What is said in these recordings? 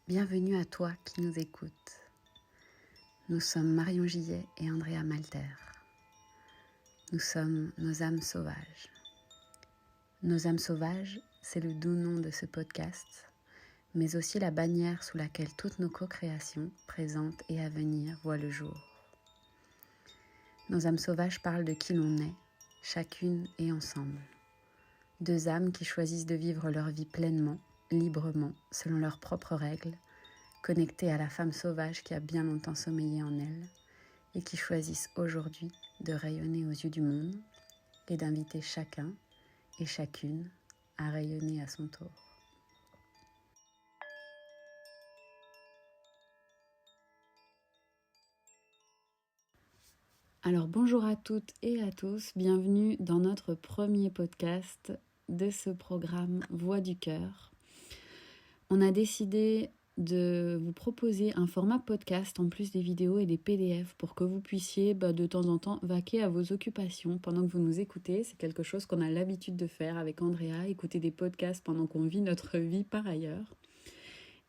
Bienvenue à toi qui nous écoutes. Nous sommes Marion Gillet et Andrea Malter. Nous sommes nos âmes sauvages. Nos âmes sauvages, c'est le doux nom de ce podcast, mais aussi la bannière sous laquelle toutes nos co-créations, présentes et à venir, voient le jour. Nos âmes sauvages parlent de qui l'on est, chacune et ensemble. Deux âmes qui choisissent de vivre leur vie pleinement, librement, selon leurs propres règles, connectées à la femme sauvage qui a bien longtemps sommeillé en elles et qui choisissent aujourd'hui de rayonner aux yeux du monde et d'inviter chacun et chacune à rayonner à son tour. Alors bonjour à toutes et à tous, bienvenue dans notre premier podcast de ce programme Voix du cœur. On a décidé de vous proposer un format podcast en plus des vidéos et des PDF pour que vous puissiez de temps en temps vaquer à vos occupations pendant que vous nous écoutez. C'est quelque chose qu'on a l'habitude de faire avec Andrea, écouter des podcasts pendant qu'on vit notre vie par ailleurs.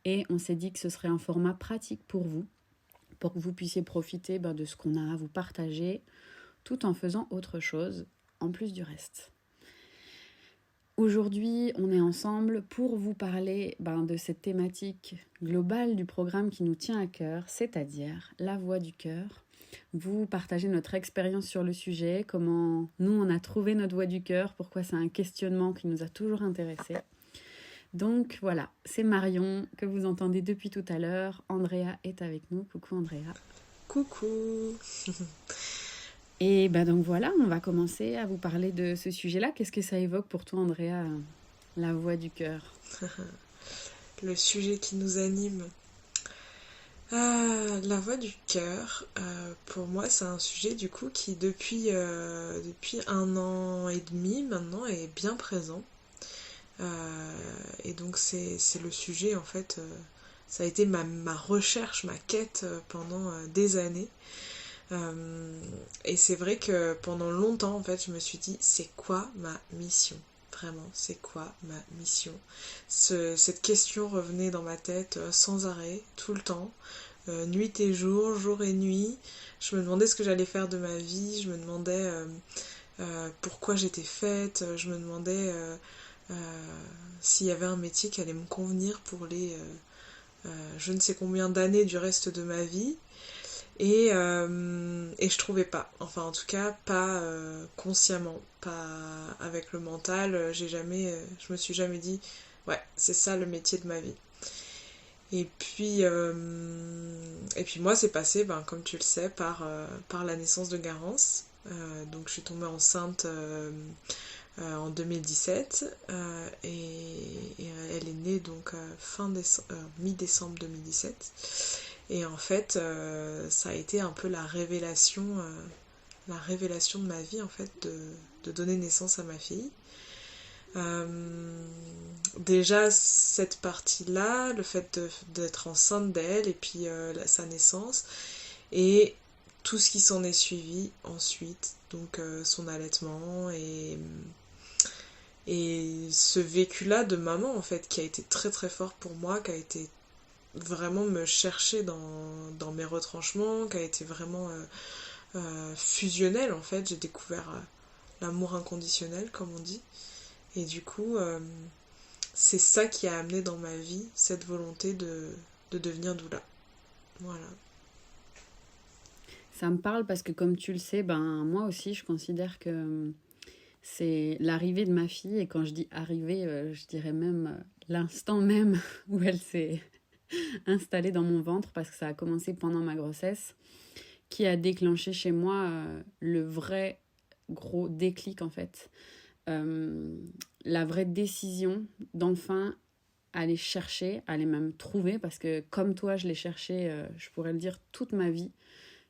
Et on s'est dit que ce serait un format pratique pour que vous puissiez profiter de ce qu'on a à vous partager tout en faisant autre chose en plus du reste. Aujourd'hui, on est ensemble pour vous parler de cette thématique globale du programme qui nous tient à cœur, c'est-à-dire la voix du cœur. Vous partagez notre expérience sur le sujet, comment nous on a trouvé notre voix du cœur, pourquoi c'est un questionnement qui nous a toujours intéressés. Donc voilà, c'est Marion que vous entendez depuis tout à l'heure. Andrea est avec nous. Coucou Andrea. Coucou. Et donc voilà, on va commencer à vous parler de ce sujet-là. Qu'est-ce que ça évoque pour toi, Andrea, la voix du cœur? Le sujet qui nous anime. La voix du cœur, pour moi, c'est un sujet du coup qui depuis 1 an et demi maintenant est bien présent. Et donc c'est le sujet en fait, ça a été ma recherche, ma quête pendant des années. Et c'est vrai que pendant longtemps, en fait, je me suis dit, c'est quoi ma mission? Vraiment, c'est quoi ma mission? Cette question revenait dans ma tête sans arrêt, tout le temps, nuit et jour, jour et nuit. Je me demandais ce que j'allais faire de ma vie, je me demandais pourquoi j'étais faite, je me demandais s'il y avait un métier qui allait me convenir pour les je ne sais combien d'années du reste de ma vie. Et je trouvais pas, enfin en tout cas pas consciemment, pas avec le mental, je me suis jamais dit ouais c'est ça le métier de ma vie. Et puis moi c'est passé, comme tu le sais, par la naissance de Garance. Donc je suis tombée enceinte en 2017 et elle est née donc mi-décembre 2017. Et en fait, ça a été un peu la révélation de ma vie, en fait, de donner naissance à ma fille. Déjà, cette partie-là, le fait d'être enceinte d'elle, et puis sa naissance, et tout ce qui s'en est suivi ensuite, donc son allaitement, et ce vécu-là de maman, en fait, qui a été très très fort pour moi, qui a été vraiment me chercher dans mes retranchements, qui a été vraiment fusionnel en fait. J'ai découvert l'amour inconditionnel comme on dit, et du coup c'est ça qui a amené dans ma vie cette volonté de devenir doula. Voilà. Ça me parle parce que comme tu le sais, moi aussi je considère que c'est l'arrivée de ma fille, et quand je dis arrivée, je dirais même l'instant même où elle s'est installée dans mon ventre, parce que ça a commencé pendant ma grossesse, qui a déclenché chez moi le vrai gros déclic en fait. La vraie décision d'enfin aller chercher, aller même trouver, parce que comme toi je l'ai cherché, je pourrais le dire, toute ma vie,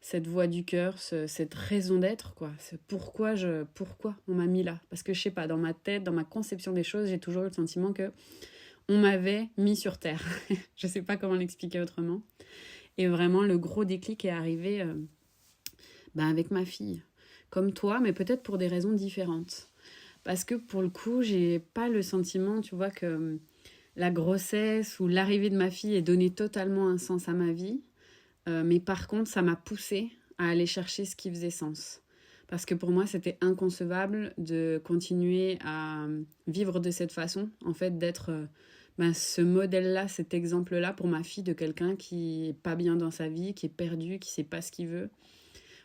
cette voix du cœur, cette raison d'être, quoi. C'est pourquoi on m'a mis là. Parce que je sais pas, dans ma tête, dans ma conception des choses, j'ai toujours eu le sentiment que on m'avait mis sur terre. Je sais pas comment l'expliquer autrement. Et vraiment, le gros déclic est arrivé avec ma fille. Comme toi, mais peut-être pour des raisons différentes. Parce que pour le coup, j'ai pas le sentiment, tu vois, que la grossesse ou l'arrivée de ma fille ait donné totalement un sens à ma vie. Mais par contre, ça m'a poussée à aller chercher ce qui faisait sens. Parce que pour moi, c'était inconcevable de continuer à vivre de cette façon, en fait, d'être ce modèle-là, cet exemple-là pour ma fille de quelqu'un qui est pas bien dans sa vie, qui est perdu, qui sait pas ce qu'il veut.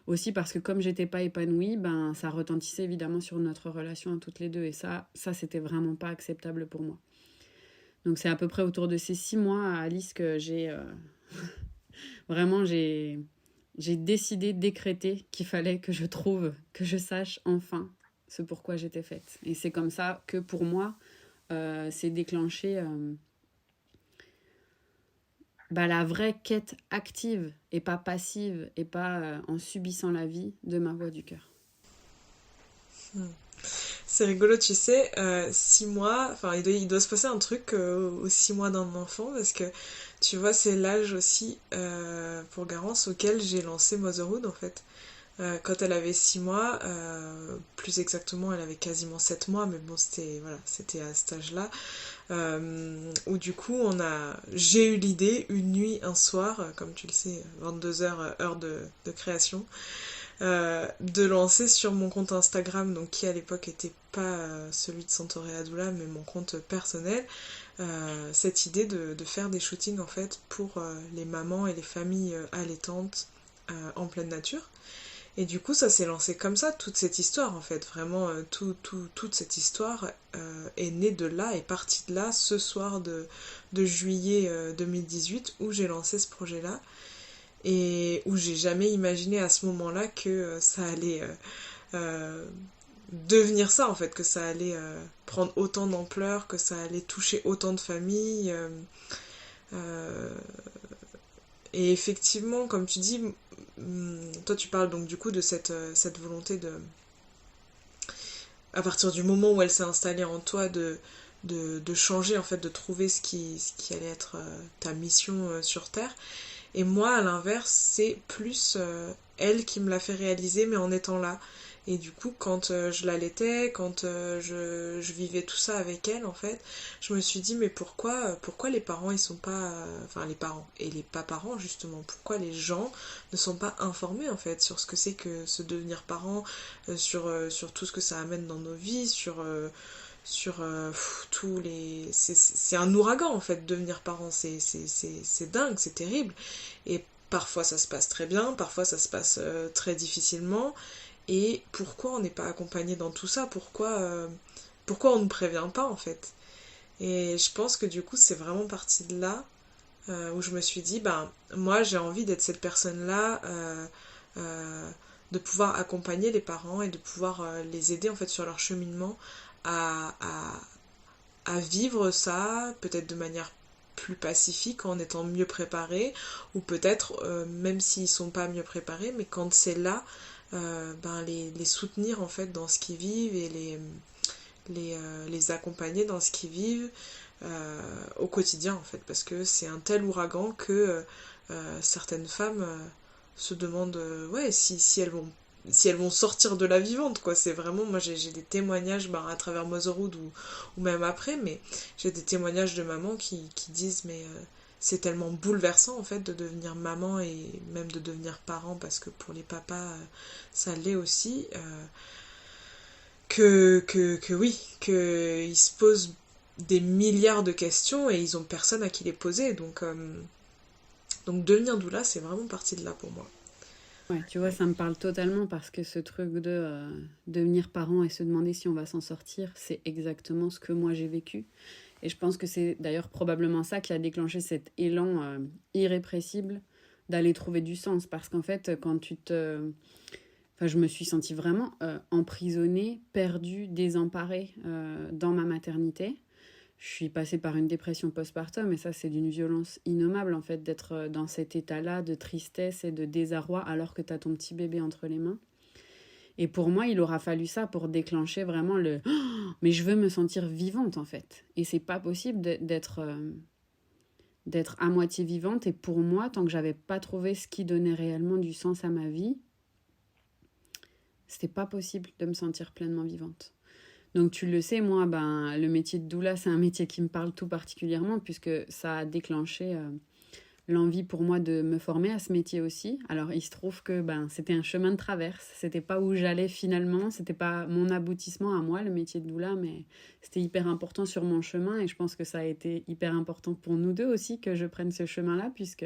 Aussi parce que comme j'étais pas épanouie, ça retentissait évidemment sur notre relation à toutes les deux. Et ça c'était vraiment pas acceptable pour moi. Donc c'est à peu près autour de ces 6 mois, Alice, que vraiment, j'ai décidé, décrété qu'il fallait que je trouve, que je sache enfin ce pourquoi j'étais faite. Et c'est comme ça que pour moi, c'est déclenché la vraie quête active et pas passive et pas en subissant la vie de ma voix du cœur. C'est rigolo, tu sais, 6 mois, enfin il doit se passer un truc aux 6 mois d'un enfant parce que tu vois c'est l'âge aussi pour Garance auquel j'ai lancé Motherhood en fait. Quand elle avait 6 mois, plus exactement elle avait quasiment 7 mois, mais bon c'était à cet âge-là, où du coup j'ai eu l'idée une nuit, un soir, comme tu le sais, 22h heure de création, de lancer sur mon compte Instagram, donc qui à l'époque était pas celui de Santoré Adoula, mais mon compte personnel, cette idée de faire des shootings en fait pour les mamans et les familles allaitantes en pleine nature. Et du coup, ça s'est lancé comme ça, toute cette histoire en fait. Vraiment, toute cette histoire est née de là, est partie de là, ce soir de juillet 2018, où j'ai lancé ce projet-là. Et où j'ai jamais imaginé à ce moment-là que ça allait euh, devenir ça en fait, que ça allait prendre autant d'ampleur, que ça allait toucher autant de familles. Euh, et effectivement, comme tu dis, toi tu parles donc du coup de cette volonté de, à partir du moment où elle s'est installée en toi, de changer en fait, de trouver ce qui allait être ta mission sur Terre. Et moi, à l'inverse, c'est plus elle qui me l'a fait réaliser, mais en étant là. Et du coup, quand je l'allaitais, quand je vivais tout ça avec elle, en fait, je me suis dit, mais pourquoi les parents, ils sont pas... Enfin, les parents et les pas parents, justement, pourquoi les gens ne sont pas informés, en fait, sur ce que c'est que se devenir parent, sur tout ce que ça amène dans nos vies, sur tous les... C'est un ouragan en fait, devenir parent, c'est dingue, c'est terrible. Et parfois ça se passe très bien, parfois ça se passe très difficilement. Et pourquoi on n'est pas accompagné dans tout ça, pourquoi on ne prévient pas en fait. Et je pense que du coup c'est vraiment parti de là où je me suis dit, moi j'ai envie d'être cette personne-là, de pouvoir accompagner les parents et de pouvoir les aider en fait sur leur cheminement à, à vivre ça, peut-être de manière plus pacifique en étant mieux préparés, ou peut-être même s'ils sont pas mieux préparés, mais quand c'est là, les soutenir en fait dans ce qu'ils vivent et les accompagner dans ce qu'ils vivent au quotidien en fait, parce que c'est un tel ouragan que certaines femmes se demandent ouais si elles vont sortir de la vivante quoi. C'est vraiment, moi j'ai des témoignages à travers Motherhood ou même après, mais j'ai des témoignages de mamans qui disent mais c'est tellement bouleversant en fait de devenir maman et même de devenir parent, parce que pour les papas ça l'est aussi, que oui, qu'ils se posent des milliards de questions et ils ont personne à qui les poser, donc devenir doula c'est vraiment partie de là pour moi. Ouais, tu vois, Ouais. ça me parle totalement parce que ce truc de devenir parent et se demander si on va s'en sortir, c'est exactement ce que moi j'ai vécu. Et je pense que c'est d'ailleurs probablement ça qui a déclenché cet élan irrépressible d'aller trouver du sens. Parce qu'en fait, quand tu te... Enfin, je me suis sentie vraiment emprisonnée, perdue, désemparée dans ma maternité. Je suis passée par une dépression postpartum et ça, c'est d'une violence innommable en fait d'être dans cet état-là de tristesse et de désarroi alors que tu as ton petit bébé entre les mains. Et pour moi, il aura fallu ça pour déclencher vraiment le oh, mais je veux me sentir vivante en fait. Et c'est pas possible d'être à moitié vivante. Et pour moi, tant que j'avais pas trouvé ce qui donnait réellement du sens à ma vie, c'était pas possible de me sentir pleinement vivante. Donc tu le sais, moi, ben, le métier de doula, c'est un métier qui me parle tout particulièrement puisque ça a déclenché l'envie pour moi de me former à ce métier aussi. Alors il se trouve que ben, c'était un chemin de traverse, c'était pas où j'allais finalement, c'était pas mon aboutissement à moi, le métier de doula, mais c'était hyper important sur mon chemin et je pense que ça a été hyper important pour nous deux aussi que je prenne ce chemin-là puisque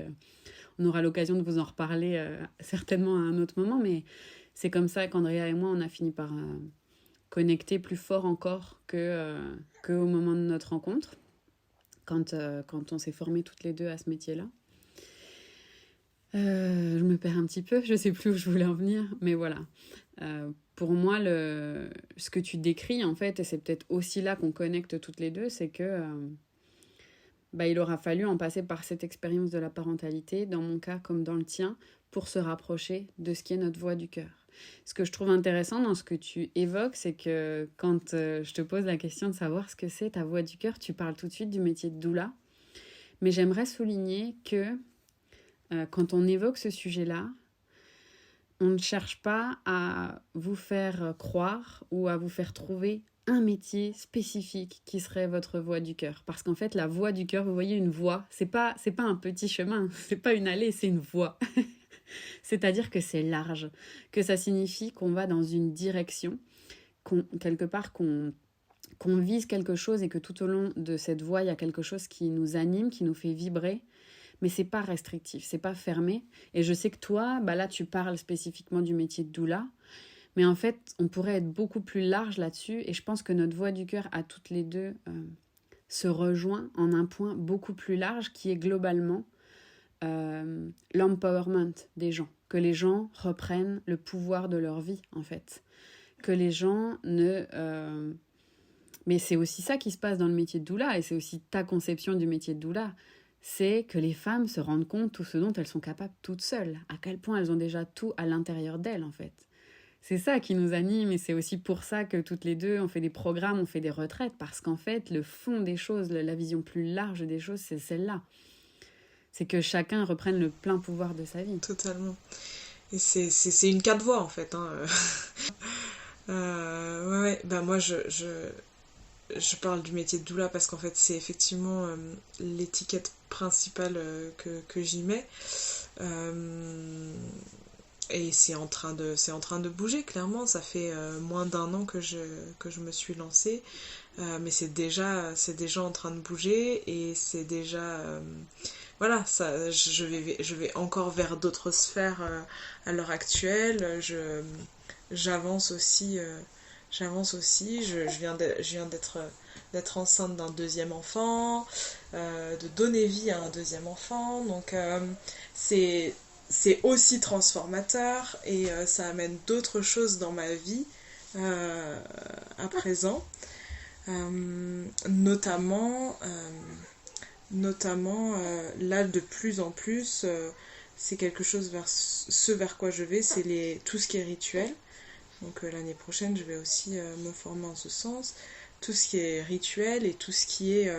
on aura l'occasion de vous en reparler certainement à un autre moment, mais c'est comme ça qu'Andrea et moi, on a fini par connecter plus fort encore que au moment de notre rencontre, quand on s'est formés toutes les deux à ce métier-là. Je me perds un petit peu, je sais plus où je voulais en venir, mais voilà. Pour moi, ce que tu décris, en fait, et c'est peut-être aussi là qu'on connecte toutes les deux, c'est que il aura fallu en passer par cette expérience de la parentalité, dans mon cas comme dans le tien, pour se rapprocher de ce qui est notre voix du cœur. Ce que je trouve intéressant dans ce que tu évoques, c'est que quand je te pose la question de savoir ce que c'est ta voix du cœur, tu parles tout de suite du métier de doula. Mais j'aimerais souligner que quand on évoque ce sujet-là, on ne cherche pas à vous faire croire ou à vous faire trouver un métier spécifique qui serait votre voix du cœur. Parce qu'en fait, la voix du cœur, vous voyez, une voix, c'est pas un petit chemin, c'est pas une allée, c'est une voie. C'est-à-dire que c'est large, que ça signifie qu'on va dans une direction, quelque part qu'on vise quelque chose et que tout au long de cette voie, il y a quelque chose qui nous anime, qui nous fait vibrer. Mais c'est pas restrictif, c'est pas fermé. Et je sais que toi, là, tu parles spécifiquement du métier de doula. Mais en fait, on pourrait être beaucoup plus large là-dessus. Et je pense que notre voix du cœur à toutes les deux se rejoint en un point beaucoup plus large qui est globalement l'empowerment des gens. Que les gens reprennent le pouvoir de leur vie, en fait. Que les gens ne... Mais c'est aussi ça qui se passe dans le métier de doula. Et c'est aussi ta conception du métier de doula. C'est que les femmes se rendent compte tout ce dont elles sont capables toutes seules. À quel point elles ont déjà tout à l'intérieur d'elles, en fait. C'est ça qui nous anime et c'est aussi pour ça que toutes les deux, on fait des programmes, on fait des retraites, parce qu'en fait, le fond des choses, la vision plus large des choses, c'est celle-là. C'est que chacun reprenne le plein pouvoir de sa vie. Totalement. Et c'est une carte voix en fait. Hein. Ouais. Moi je parle du métier de doula parce qu'en fait c'est effectivement l'étiquette principale que j'y mets. Et c'est en train de bouger, clairement. Ça fait moins d'1 an que je me suis lancée. Mais c'est déjà en train de bouger et c'est déjà... voilà, ça, je vais encore vers d'autres sphères à l'heure actuelle. J'avance aussi. Je viens d'être enceinte d'un deuxième enfant, de donner vie à un deuxième enfant. Donc c'est aussi transformateur et ça amène d'autres choses dans ma vie à présent. Notamment là de plus en plus c'est quelque chose vers quoi je vais, c'est tout ce qui est rituel. Donc l'année prochaine je vais aussi me former en ce sens, tout ce qui est rituel et tout ce qui est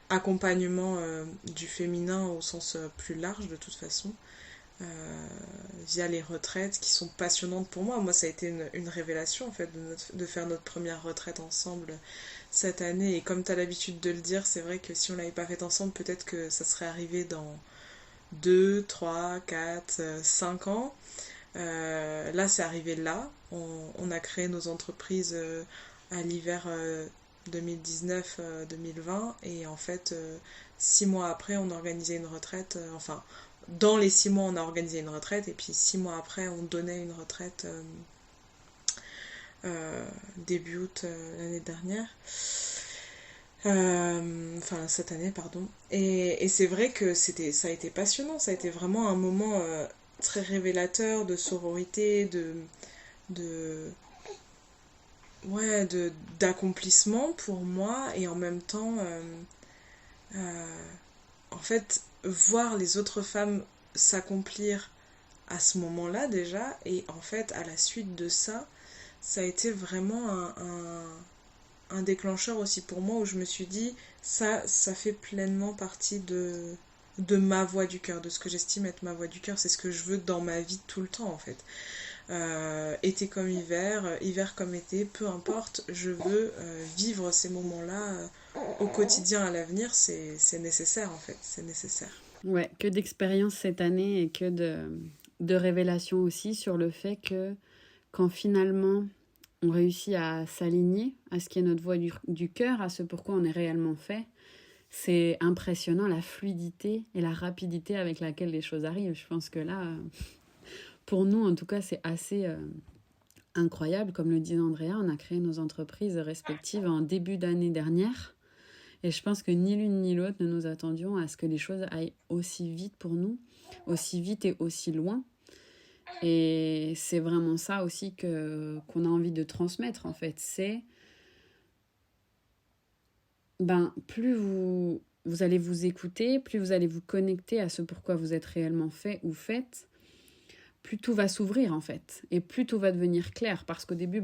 accompagnement du féminin au sens plus large de toute façon, via les retraites qui sont passionnantes pour moi. Moi ça a été une révélation en fait de faire notre première retraite ensemble cette année, et comme tu as l'habitude de le dire, c'est vrai que si on l'avait pas fait ensemble, peut-être que ça serait arrivé dans 2, 3, 4, 5 ans. Là c'est arrivé là, on a créé nos entreprises à l'hiver 2019-2020 et en fait 6 mois après on organisait une retraite, enfin dans les 6 mois on a organisé une retraite et puis 6 mois après on donnait une retraite début août l'année dernière, enfin cette année pardon, et c'est vrai que ça a été passionnant, ça a été vraiment un moment très révélateur de sororité, d'accomplissement pour moi, et en même temps en fait voir les autres femmes s'accomplir à ce moment-là déjà, et en fait à la suite de ça a été vraiment un déclencheur aussi pour moi, où je me suis dit ça fait pleinement partie de ma voix du cœur, de ce que j'estime être ma voix du cœur, c'est ce que je veux dans ma vie tout le temps en fait. été comme hiver, hiver comme été, peu importe, je veux vivre ces moments-là au quotidien à l'avenir, c'est nécessaire en fait, c'est nécessaire. Ouais, que d'expérience cette année et de révélations aussi sur le fait que quand finalement on réussit à s'aligner à ce qui est notre voix du cœur, à ce pourquoi on est réellement fait, c'est impressionnant la fluidité et la rapidité avec laquelle les choses arrivent. Je pense que là, pour nous en tout cas, c'est assez incroyable. Comme le dit Andrea, on a créé nos entreprises respectives en début d'année dernière. Et je pense que ni l'une ni l'autre ne nous attendions à ce que les choses aillent aussi vite pour nous, aussi vite et aussi loin. Et c'est vraiment ça aussi qu'on a envie de transmettre en fait. C'est, plus vous allez vous écouter, plus vous allez vous connecter à ce pourquoi vous êtes réellement fait ou faites, plus tout va s'ouvrir en fait. Et plus tout va devenir clair. Parce qu'au début,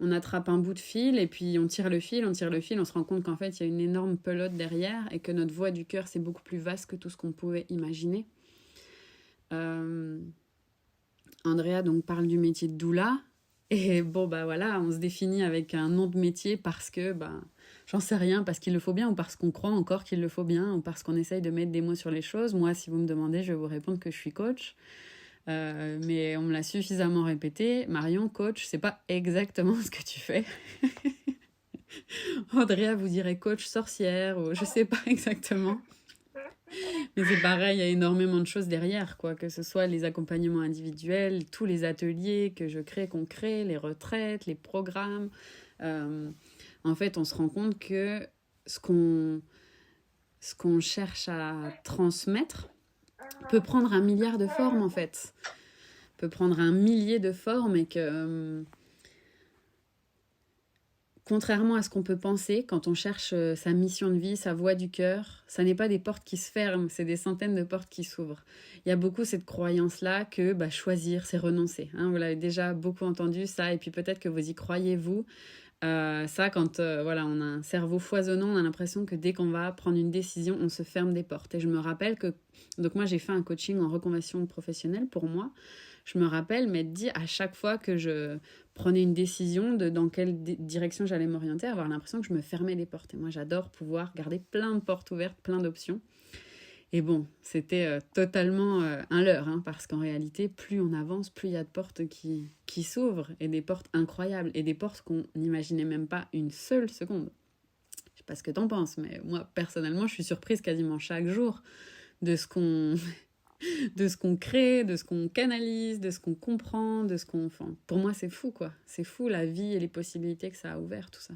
on attrape un bout de fil et puis on tire le fil, on se rend compte qu'en fait, il y a une énorme pelote derrière et que notre voix du cœur, c'est beaucoup plus vaste que tout ce qu'on pouvait imaginer. Andrea donc parle du métier de doula. Et voilà, on se définit avec un nom de métier parce que, j'en sais rien, parce qu'il le faut bien, ou parce qu'on croit encore qu'il le faut bien, ou parce qu'on essaye de mettre des mots sur les choses. Moi, si vous me demandez, je vais vous répondre que je suis coach. Mais on me l'a suffisamment répété. Marion, coach, c'est pas exactement ce que tu fais. Andrea vous dirait coach sorcière, ou je sais pas exactement. Mais c'est pareil, il y a énormément de choses derrière, quoi. Que ce soit les accompagnements individuels, tous les ateliers que je crée, qu'on crée, les retraites, les programmes. En fait, on se rend compte que ce qu'on cherche à transmettre peut prendre 1 milliard de formes, en fait. Peut prendre 1 millier de formes et que... contrairement à ce qu'on peut penser, quand on cherche sa mission de vie, sa voie du cœur, ça n'est pas des portes qui se ferment, c'est des centaines de portes qui s'ouvrent. Il y a beaucoup cette croyance-là que choisir, c'est renoncer. Hein, vous l'avez déjà beaucoup entendu, ça, et puis peut-être que vous y croyez, vous. Ça, quand on a un cerveau foisonnant, on a l'impression que dès qu'on va prendre une décision, on se ferme des portes. Et je me rappelle que... Donc moi, j'ai fait un coaching en reconversion professionnelle pour moi. Je me rappelle m'être dit à chaque fois que je prenais une décision de dans quelle direction j'allais m'orienter, avoir l'impression que je me fermais les portes. Et moi, j'adore pouvoir garder plein de portes ouvertes, plein d'options. Et bon, c'était totalement un leurre, hein, parce qu'en réalité, plus on avance, plus il y a de portes qui s'ouvrent, et des portes incroyables, et des portes qu'on n'imaginait même pas une seule seconde. Je sais pas ce que t'en penses, mais moi, personnellement, je suis surprise quasiment chaque jour de ce qu'on de ce qu'on crée, de ce qu'on canalise, de ce qu'on comprend, de ce qu'on... Enfin, pour moi, c'est fou, quoi. C'est fou, la vie et les possibilités que ça a ouvert, tout ça.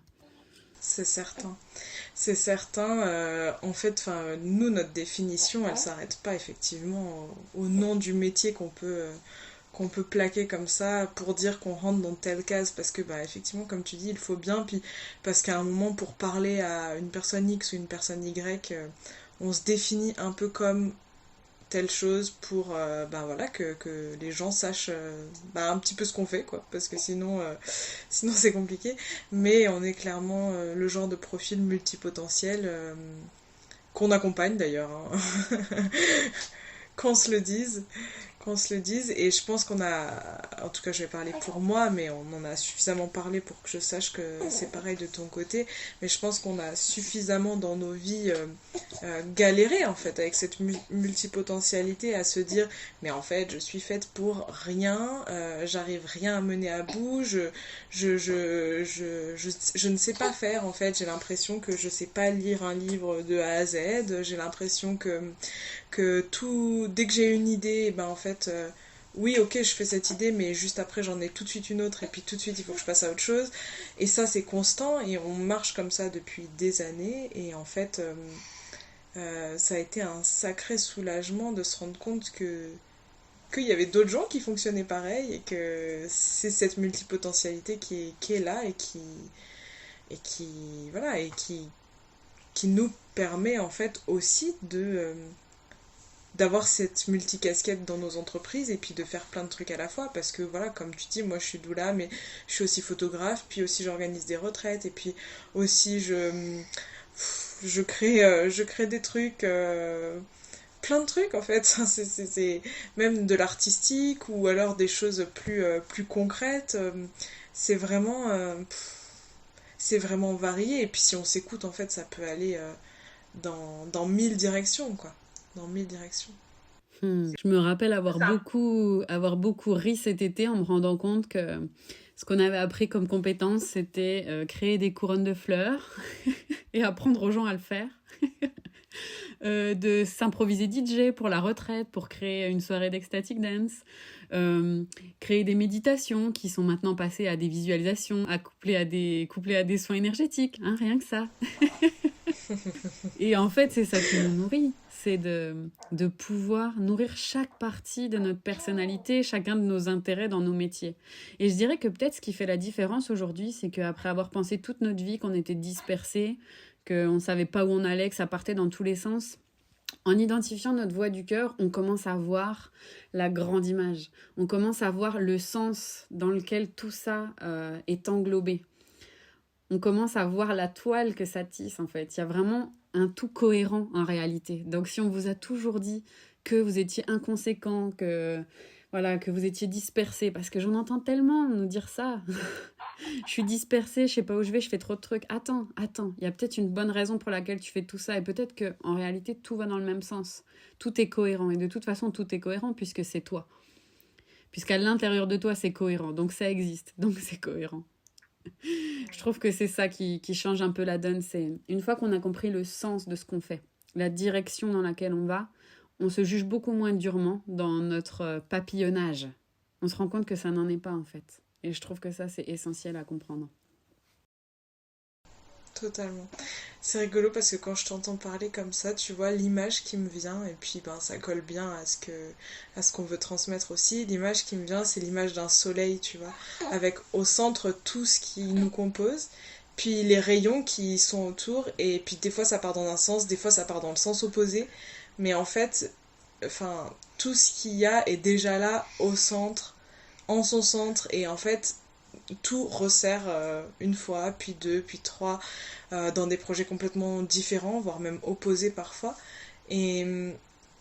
C'est certain. C'est certain. En fait, nous, notre définition, elle s'arrête pas effectivement au nom du métier qu'on peut plaquer comme ça pour dire qu'on rentre dans telle case parce que effectivement comme tu dis il faut bien puis parce qu'à un moment pour parler à une personne X ou une personne Y on se définit un peu comme telle chose pour voilà que les gens sachent un petit peu ce qu'on fait quoi parce que sinon c'est compliqué mais on est clairement le genre de profil multipotentiel qu'on accompagne d'ailleurs hein. qu'on se le dise qu'on se le dise et je pense qu'on a en tout cas je vais parler pour moi mais on en a suffisamment parlé pour que je sache que c'est pareil de ton côté mais je pense qu'on a suffisamment dans nos vies galéré en fait avec cette multipotentialité à se dire mais en fait je suis faite pour rien j'arrive rien à mener à bout je ne sais pas faire en fait j'ai l'impression que je sais pas lire un livre de A à Z j'ai l'impression que tout dès que j'ai une idée en fait oui ok je fais cette idée mais juste après j'en ai tout de suite une autre et puis tout de suite il faut que je passe à autre chose et ça c'est constant et on marche comme ça depuis des années et en fait ça a été un sacré soulagement de se rendre compte qu'il y avait d'autres gens qui fonctionnaient pareil et que c'est cette multipotentialité qui est là et qui voilà et qui nous permet en fait aussi d'avoir cette multicasquette dans nos entreprises et puis de faire plein de trucs à la fois parce que voilà comme tu dis moi je suis doula mais je suis aussi photographe puis aussi j'organise des retraites et puis aussi je crée des trucs plein de trucs en fait. C'est même de l'artistique ou alors des choses plus concrètes. C'est vraiment, c'est vraiment varié. Et puis si on s'écoute, en fait, ça peut aller dans mille directions, quoi. Dans mille directions. Je me rappelle C'est ça. avoir beaucoup ri cet été en me rendant compte que ce qu'on avait appris comme compétence, c'était créer des couronnes de fleurs et apprendre aux gens à le faire. De s'improviser DJ pour la retraite, pour créer une soirée d'ecstatic dance, créer des méditations qui sont maintenant passées à des visualisations, couplées à des soins énergétiques, hein, rien que ça. Et en fait, c'est ça qui nous nourrit, c'est de pouvoir nourrir chaque partie de notre personnalité, chacun de nos intérêts dans nos métiers. Et je dirais que peut-être ce qui fait la différence aujourd'hui, c'est qu'après avoir pensé toute notre vie qu'on était dispersés, qu'on ne savait pas où on allait, que ça partait dans tous les sens, en identifiant notre voix du cœur, on commence à voir la grande image. On commence à voir le sens dans lequel tout ça est englobé. On commence à voir la toile que ça tisse en fait. Il y a vraiment un tout cohérent en réalité. Donc si on vous a toujours dit que vous étiez inconséquent, que voilà, que vous étiez dispersé, parce que j'en entends tellement nous dire ça. Je suis dispersée, je sais pas où je vais, je fais trop de trucs. Attends, il y a peut-être une bonne raison pour laquelle tu fais tout ça et peut-être que en réalité tout va dans le même sens. Tout est cohérent et de toute façon tout est cohérent puisque c'est toi. Puisqu'à l'intérieur de toi c'est cohérent, donc ça existe, donc c'est cohérent. Je trouve que c'est ça qui change un peu la donne. C'est une fois qu'on a compris le sens de ce qu'on fait, la direction dans laquelle on se juge beaucoup moins durement dans notre papillonnage. On se rend compte que ça n'en est pas en fait. Et je trouve que ça, c'est essentiel à comprendre. Totalement. C'est rigolo parce que quand je t'entends parler comme ça, tu vois l'image qui me vient et puis ben ça colle bien à ce qu'on veut transmettre aussi. L'image qui me vient, c'est l'image d'un soleil, tu vois, avec au centre tout ce qui nous compose, puis les rayons qui sont autour et puis des fois ça part dans un sens, des fois ça part dans le sens opposé, mais en fait, enfin tout ce qu'il y a est déjà là au centre, en son centre et en fait tout resserre une fois, puis deux, puis trois, dans des projets complètement différents, voire même opposés parfois. Et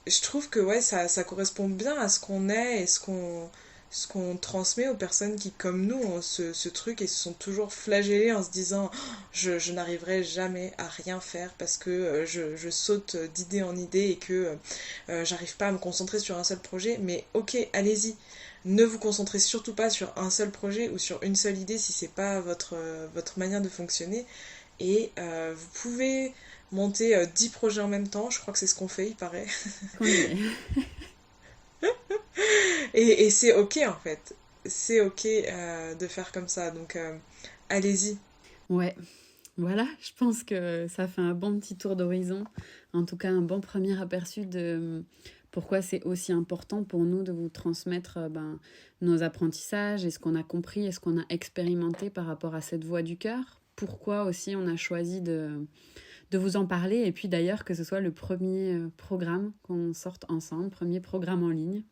je trouve que ouais, ça correspond bien à ce qu'on est et ce qu'on transmet aux personnes qui, comme nous, ont ce truc et se sont toujours flagellées en se disant oh, je n'arriverai jamais à rien faire parce que je saute d'idée en idée et que j'arrive pas à me concentrer sur un seul projet. Mais ok, allez-y. Ne vous concentrez surtout pas sur un seul projet ou sur une seule idée si c'est pas votre manière de fonctionner. Et vous pouvez monter 10 projets en même temps, je crois que c'est ce qu'on fait, il paraît. Qu'on y est. Et c'est ok en fait. C'est ok de faire comme ça, donc allez-y. Ouais, voilà, je pense que ça fait un bon petit tour d'horizon. En tout cas, un bon premier aperçu de pourquoi c'est aussi important pour nous de vous transmettre nos apprentissages et ce qu'on a compris et ce qu'on a expérimenté par rapport à cette voix du cœur. Pourquoi aussi on a choisi de vous en parler et puis d'ailleurs que ce soit le premier programme qu'on sorte ensemble, premier programme en ligne.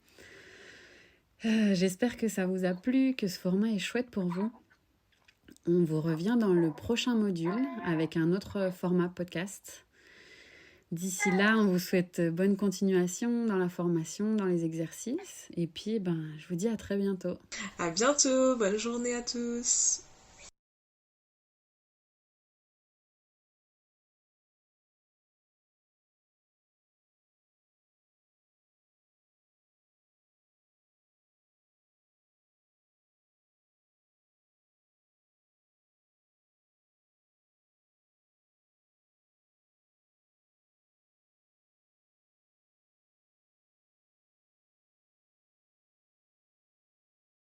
J'espère que ça vous a plu, que ce format est chouette pour vous. On vous revient dans le prochain module avec un autre format podcast. D'ici là, on vous souhaite bonne continuation dans la formation, dans les exercices. Et puis, je vous dis à très bientôt. À bientôt, bonne journée à tous.